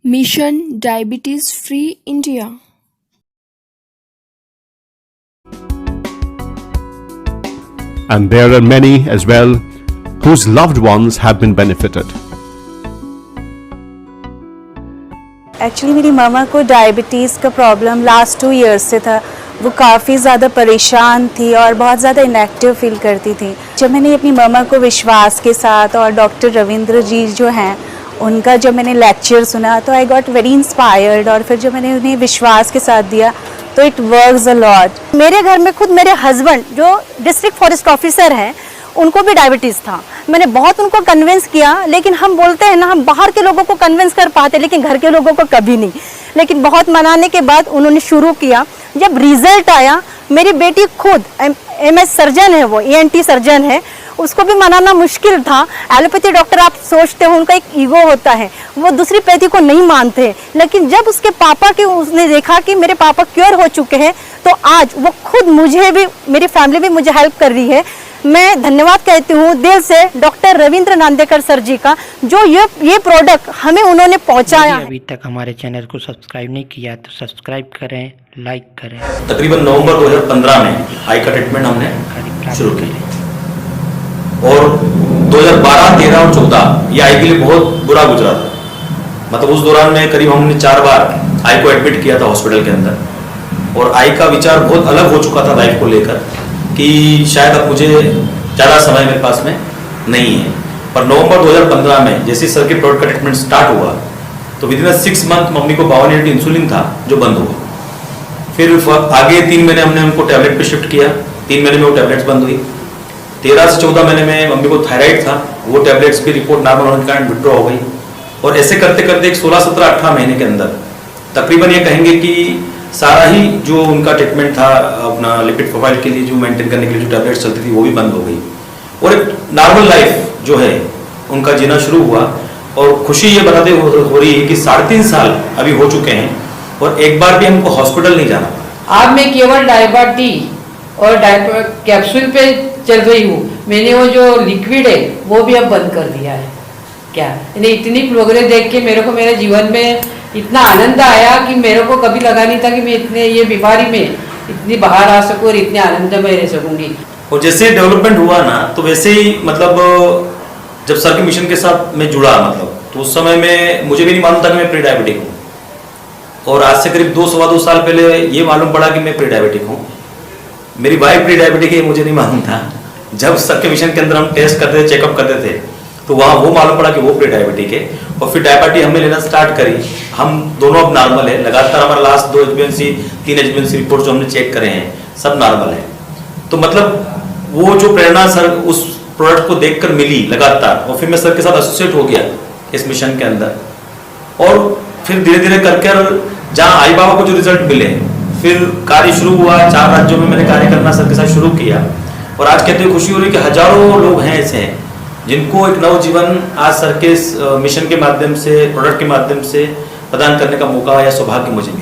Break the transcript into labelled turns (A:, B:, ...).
A: Mission Diabetes Free India.
B: And there are many as well whose loved ones have been benefited.
C: Actually मेरी मामा को diabetes का problem last 2 years से था। वो काफ़ी ज़्यादा परेशान थी और बहुत ज़्यादा इनएक्टिव फील करती थी। जब मैंने अपनी मामा को विश्वास के साथ और डॉक्टर रविंद्र जी जो हैं उनका जब मैंने लेक्चर सुना तो आई गॉट वेरी इंस्पायर्ड, और फिर जब मैंने उन्हें विश्वास के साथ दिया तो इट वर्क्स अ लॉट।
D: मेरे घर में खुद मेरे हस्बैंड जो डिस्ट्रिक्ट फॉरेस्ट ऑफिसर हैं उनको भी डायबिटीज़ था। मैंने बहुत उनको कन्विंस किया, लेकिन हम बोलते हैं ना, हम बाहर के लोगों को कन्विंस कर पाते लेकिन घर के लोगों को कभी नहीं। लेकिन बहुत मनाने के बाद उन्होंने शुरू किया। जब रिजल्ट आया, मेरी बेटी खुद MS सर्जन है, वो ENT सर्जन है, उसको भी मनाना मुश्किल था। एलोपैथी डॉक्टर आप सोचते हो उनका एक ईगो होता है, वो दूसरी पैथी को नहीं मानते। लेकिन जब उसके पापा की उसने देखा कि मेरे पापा क्योर हो चुके हैं, तो आज वो खुद मुझे भी, मेरी फैमिली भी मुझे हेल्प कर रही है। मैं धन्यवाद कहती हूँ दिल से डॉक्टर रविंद्र नांदेकर सर जी का, जो ये प्रोडक्ट हमें उन्होंने पहुँचाया।
E: अभी तक हमारे चैनल को सब्सक्राइब नहीं किया तो सब्सक्राइब करें, लाइक करें।
F: तकरीबन नवंबर 2015 में आई का ट्रीटमेंट हमने शुरू किया और 2012, 13 और 14 ये आई के लिए बहुत बुरा गुजरा था। मतलब उस दौरान में करीब हमने 4 बार आई को एडमिट किया था हॉस्पिटल के अंदर, और आई का विचार बहुत अलग हो चुका था लाइफ को लेकर कि शायद अब मुझे ज़्यादा समय मेरे पास में नहीं है। पर नवंबर 2015 में जैसे सर के प्रोडक्ट का ट्रीटमेंट स्टार्ट हुआ तो विदिन 6 मंथ मम्मी को 52 यूनिट इंसुलिन था जो बंद हुआ। फिर आगे 3 महीने हमने उनको टैबलेट पे शिफ्ट किया, 3 महीने में वो टैबलेट्स बंद हुई। 13 से 14 महीने में मम्मी को थायराइड था, वो टैबलेट्स की रिपोर्ट नॉर्मल होने के कारण विड्रॉ हो गई। और ऐसे करते करते एक 16, 17, 18 महीने के अंदर तकरीबन ये कहेंगे कि सारा ही जो उनका ट्रीटमेंट था अपना लिपिड प्रोफाइल के लिए जो मेंटेन करने के लिए जो टैबलेट्स चलती थी वो भी बंद हो गई, और एक नॉर्मल लाइफ जो है उनका जीना शुरू हुआ। और खुशी ये बताते हो रही है कि 3.5 साल अभी हो चुके हैं और एक बार भी हमको हॉस्पिटल नहीं जाना।
G: अब मैं केवल डायबाटी और कैप्सूल पे चल रही हूँ। मैंने वो जो लिक्विड है वो भी अब बंद कर दिया है। क्या इतनी प्रोग्रेस देख के मेरे को मेरे जीवन में इतना आनंद आया कि मेरे को कभी लगा नहीं था कि मैं इतने ये बीमारी में इतनी बाहर आ सकूँ और इतने आनंद में रह सकूँगी। और
F: जैसे डेवलपमेंट हुआ ना तो वैसे ही मतलब जब सर के मिशन के साथ मैं जुड़ा मतलब तो उस समय में मुझे भी नहीं मालूम था कि मैं प्री डायबिटिक हूँ, और आज से करीब 2-2.25 साल पहले ये मालूम पड़ा कि मैं प्री डायबिटिक हूँ। मेरी वाइफ प्री डायबिटिक है, मुझे नहीं मालूम था। जब सर के मिशन के अंदर हम टेस्ट करते थे, चेकअप करते थे, तो वहाँ वो मालूम पड़ा कि वो प्री डायबिटिक है। और फिर डायबिटी हमने लेना स्टार्ट करी। हम दोनों अब नॉर्मल है। लगातार हमारा लास्ट 2 HbA1c 3 HbA1c रिपोर्ट जो हमने चेक करे हैं सब नॉर्मल है। तो मतलब वो जो प्रेरणा सर उस प्रोडक्ट को देखकर मिली लगातार, और फिर मैं सर के साथ एसोसिएट हो गया इस मिशन के अंदर, और फिर धीरे धीरे करके जहाँ आई बाबा को जो रिजल्ट मिले फिर कार्य शुरू हुआ। 4 राज्यों में मैंने कार्य करना सर के साथ शुरू किया, और आज कहते हुए खुशी हो रही कि हजारों लोग हैं ऐसे जिनको एक नव जीवन आज सर के मिशन के माध्यम से, प्रोडक्ट के माध्यम से प्रदान करने का मौका या सौभाग्य मुझे मिला।